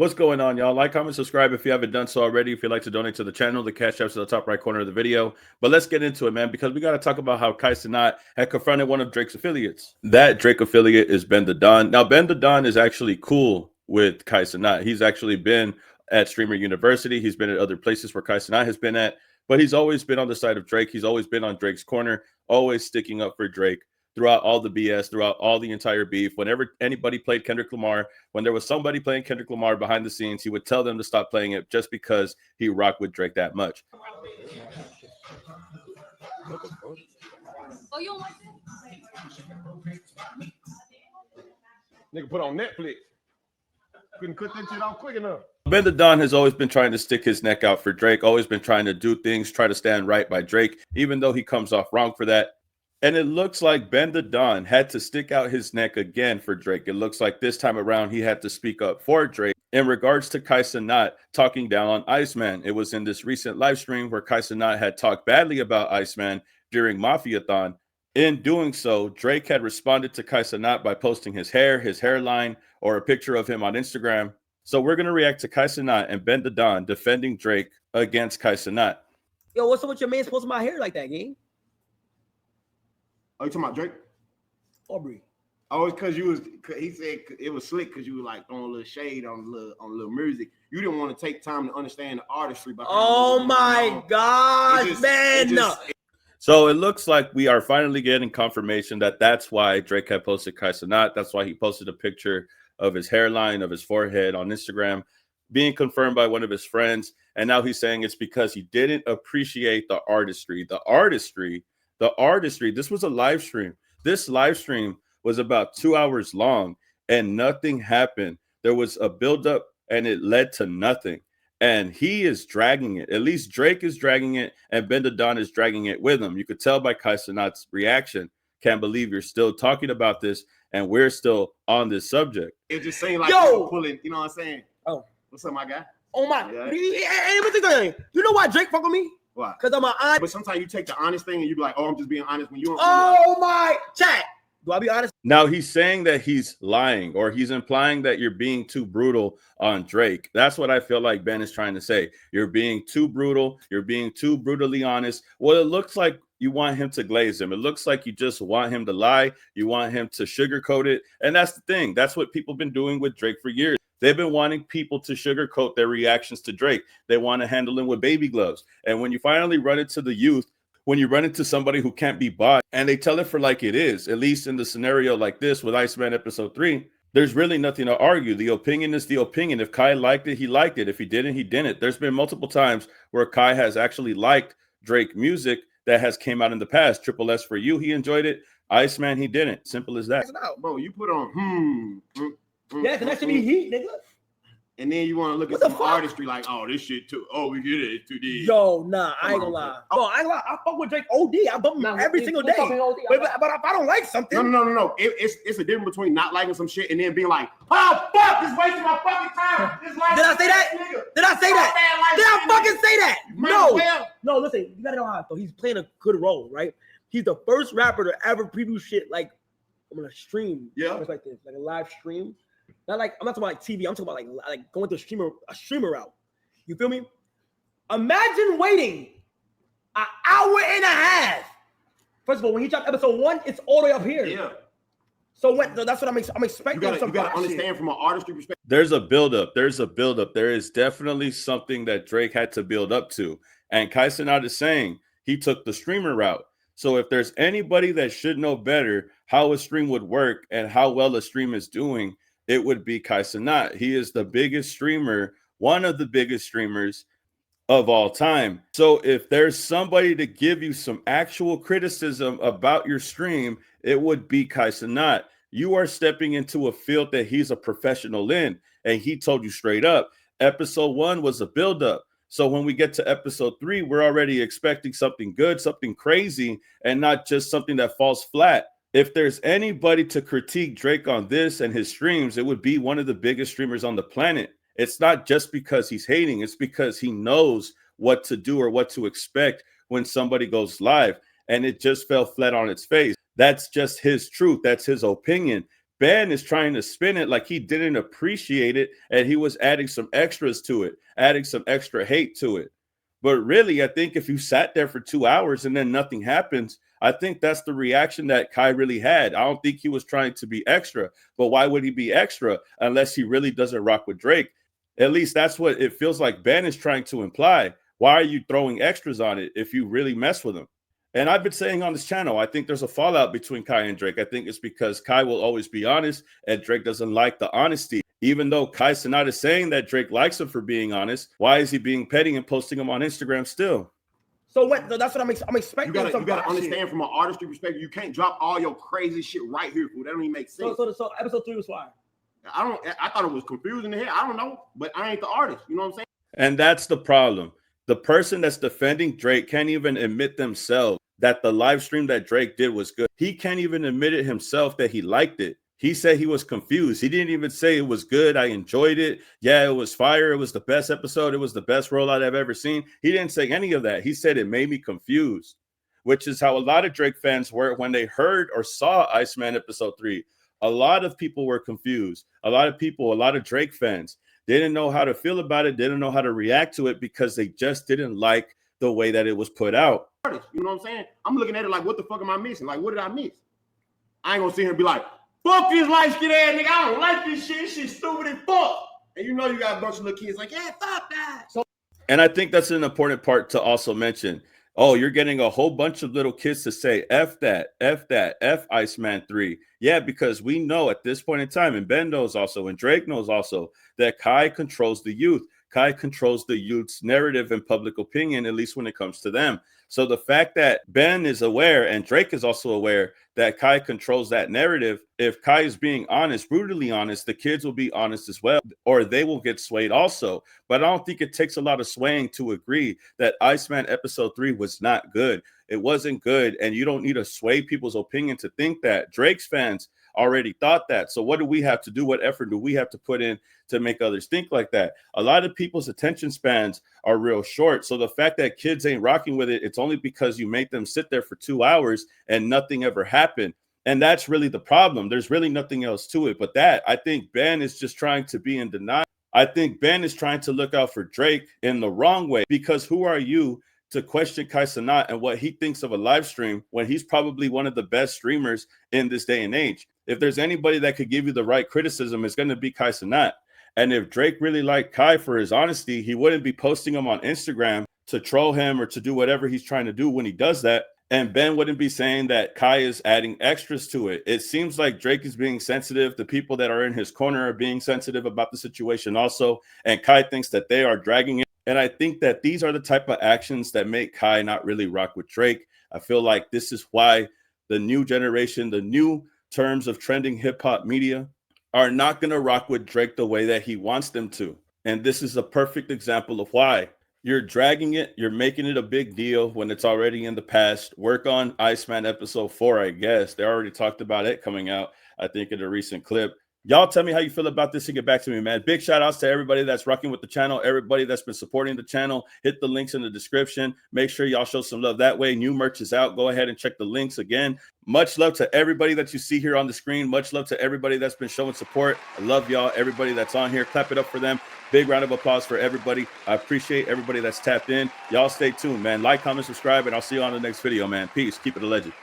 What's going on, y'all? Like, comment, subscribe if you haven't done so already. If you'd like to donate to the channel, the cash app's at the top right corner of the video. But let's get into it, man, because we got to talk about how Cenat had confronted one of Drake's affiliates. That Drake affiliate is Ben the Don. Now, Ben the Don is actually cool with Cenat. He's actually been at Streamer University. He's been at other places where Cenat has been at, but he's always been on the side of Drake. He's always been on Drake's corner, always sticking up for Drake throughout all the BS, throughout all the entire beef. Whenever anybody played Kendrick Lamar, when there was somebody playing Kendrick Lamar behind the scenes, he would tell them to stop playing it just because he rocked with Drake that much. Oh, you don't like that? Nigga put on Netflix. Couldn't cut that shit off quick enough. Ben the Don has always been trying to stick his neck out for Drake, always been trying to do things, try to stand right by Drake, even though he comes off wrong for that. And it looks like Ben the Don had to stick out his neck again for Drake. It looks like this time around he had to speak up for Drake in regards to Cenat talking down on Iceman. It was in this recent live stream where Cenat had talked badly about Iceman during Mafiathon. In doing so, Drake had responded to Cenat by posting his hair, his hairline, or a picture of him on Instagram. So we're going to react to Cenat and Ben the Don defending Drake against Cenat. Yo, what's up with your man posting my hair like that, gang? Oh, you talking about Drake? Aubrey. Oh, it's because you was. He said it was slick because you were like throwing a little shade on a little music. You didn't want to take time to understand the artistry behind. Oh my God, man! So it looks like we are finally getting confirmation that that's why Drake had posted Cenat. That's why he posted a picture of his hairline, of his forehead on Instagram, being confirmed by one of his friends. And now he's saying it's because he didn't appreciate the artistry. The artistry. This was a live stream. This live stream was about 2 hours long and nothing happened. There was a buildup and it led to nothing. And he is dragging it. At least Drake is dragging it and Ben the Don is dragging it with him. You could tell by Cenat's reaction. Can't believe you're still talking about this and we're still on this subject. It just seemed like you were pulling, you know what I'm saying? Oh, what's up, my guy? Oh my! Yeah. You know why Drake fuck with me? Why? Because I'm an honest. But sometimes you take the honest thing and you be like, oh, I'm just being honest when you don't. Oh my chat. Do I be honest? Now he's saying that he's lying, or he's implying that you're being too brutal on Drake. That's what I feel like Ben is trying to say. You're being too brutal. You're being too brutally honest. Well, it looks like you want him to glaze him. It looks like you just want him to lie. You want him to sugarcoat it. And that's the thing. That's what people have been doing with Drake for years. They've been wanting people to sugarcoat their reactions to Drake. They want to handle him with baby gloves. And when you finally run into the youth, when you run into somebody who can't be bought and they tell it for like it is, at least in the scenario like this with Iceman episode 3, there's really nothing to argue. The opinion is the opinion. If Kai liked it, he liked it. If he didn't, he didn't. There's been multiple times where Kai has actually liked Drake music that has came out in the past. Triple S for You, he enjoyed it. Iceman, he didn't. Simple as that. Bro, you put on Yeah, cause that should be heat, nigga. And then you want to look at some artistry like, oh, this shit too. Oh, we get it. It's too deep. Yo, nah, I ain't gonna lie. Bro, I ain't gonna lie. I fuck with Drake OD. I bump him every single day. But if I don't like something. No. It's a difference between not liking some shit and then being like, oh, fuck, this wasting my fucking time. Did I say that? Did I say that? Did I fucking say that? No, listen, you gotta know how. So he's playing a good role, right? He's the first rapper to ever preview shit like I'm gonna stream. Yeah. Like this, like a live stream. Not like I'm not talking about like TV. I'm talking about like going to a streamer route. You feel me? Imagine waiting an hour and a half. First of all, when he dropped episode 1, it's all the way up here. Yeah. So that's what I'm expecting. You gotta understand from an artistry perspective. There's a buildup. There is definitely something that Drake had to build up to. And Cenat is saying he took the streamer route. So if there's anybody that should know better how a stream would work and how well a stream is doing, it would be Cenat. He is the biggest streamer, one of the biggest streamers of all time. So if there's somebody to give you some actual criticism about your stream, it would be Cenat. You are stepping into a field that he's a professional in, and he told you straight up, episode 1 was a buildup. So when we get to episode 3, we're already expecting something good, something crazy, and not just something that falls flat. If there's anybody to critique Drake on this and his streams, it would be one of the biggest streamers on the planet. It's not just because he's hating. It's because he knows what to do or what to expect when somebody goes live. And it just fell flat on its face. That's just his truth. That's his opinion. Ben is trying to spin it like he didn't appreciate it and he was adding some extras to it, adding some extra hate to it. But really, I think if you sat there for 2 hours and then nothing happens, I think that's the reaction that Kai really had. I don't think he was trying to be extra, but why would he be extra unless he really doesn't rock with Drake? At least that's what it feels like Ben is trying to imply. Why are you throwing extras on it if you really mess with him? And I've been saying on this channel, I think there's a fallout between Kai and Drake. I think it's because Kai will always be honest and Drake doesn't like the honesty. Even though Cenat is saying that Drake likes him for being honest, why is he being petty and posting him on Instagram still? So what? That's what I'm expecting. You gotta understand from an artistry perspective. You can't drop all your crazy shit right here, fool. That don't even make sense. So episode 3 was fire. I thought it was confusing here. I don't know, but I ain't the artist. You know what I'm saying? And that's the problem. The person that's defending Drake can't even admit themselves that the live stream that Drake did was good. He can't even admit it himself that he liked it. He said he was confused. He didn't even say it was good. I enjoyed it. Yeah, it was fire. It was the best episode. It was the best rollout I've ever seen. He didn't say any of that. He said it made me confused, which is how a lot of Drake fans were when they heard or saw Iceman episode 3. A lot of people were confused. A lot of Drake fans, they didn't know how to feel about it. They didn't know how to react to it because they just didn't like the way that it was put out. You know what I'm saying? I'm looking at it like, what the fuck am I missing? Like, what did I miss? I ain't gonna sit here and be like, fuck this light skin ass nigga. I don't like this shit. Shit's stupid as fuck. And you know you got a bunch of little kids like, yeah, fuck that. And I think that's an important part to also mention. Oh, you're getting a whole bunch of little kids to say F that, F Iceman 3. Yeah, because we know at this point in time, and Ben knows also, and Drake knows also, that Kai controls the youth. Kai controls the youth's narrative and public opinion, at least when it comes to them. So the fact that Ben is aware and Drake is also aware that Kai controls that narrative, if Kai is being honest, brutally honest, the kids will be honest as well, or they will get swayed also. But I don't think it takes a lot of swaying to agree that Iceman episode 3 was not good. It wasn't good, and you don't need to sway people's opinion to think that. Drake's fans already thought that. So what do we have to do? What effort do we have to put in to make others think like that? A lot of people's attention spans are real short. So the fact that kids ain't rocking with it, it's only because you make them sit there for 2 hours and nothing ever happened. And that's really the problem. There's really nothing else to it. But that, I think Ben is just trying to be in denial. I think Ben is trying to look out for Drake in the wrong way, because who are you to question Cenat and what he thinks of a live stream when he's probably one of the best streamers in this day and age? If there's anybody that could give you the right criticism, it's going to be Cenat. And if Drake really liked Kai for his honesty, he wouldn't be posting him on Instagram to troll him or to do whatever he's trying to do when he does that. And Ben wouldn't be saying that Kai is adding extras to it. It seems like Drake is being sensitive. The people that are in his corner are being sensitive about the situation also. And Kai thinks that they are dragging it. And I think that these are the type of actions that make Kai not really rock with Drake. I feel like this is why the new generation, the new terms of trending hip hop media are not going to rock with Drake the way that he wants them to. And this is a perfect example of why. You're dragging it. You're making it a big deal when it's already in the past. Work on Iceman episode 4, I guess. They already talked about it coming out, I think, in a recent clip. Y'all tell me how you feel about this and get back to me, man. Big shout outs to everybody that's rocking with the channel, everybody that's been supporting the channel. Hit the links in the description. Make sure y'all show some love that way. New merch is out. Go ahead and check the links again. Much love to everybody that you see here on the screen. Much love to everybody that's been showing support. I love y'all. Everybody that's on here, clap it up for them. Big round of applause for everybody. I appreciate everybody that's tapped in. Y'all stay tuned, man. Like, comment, subscribe, and I'll see you on the next video, man. Peace. Keep it a legend.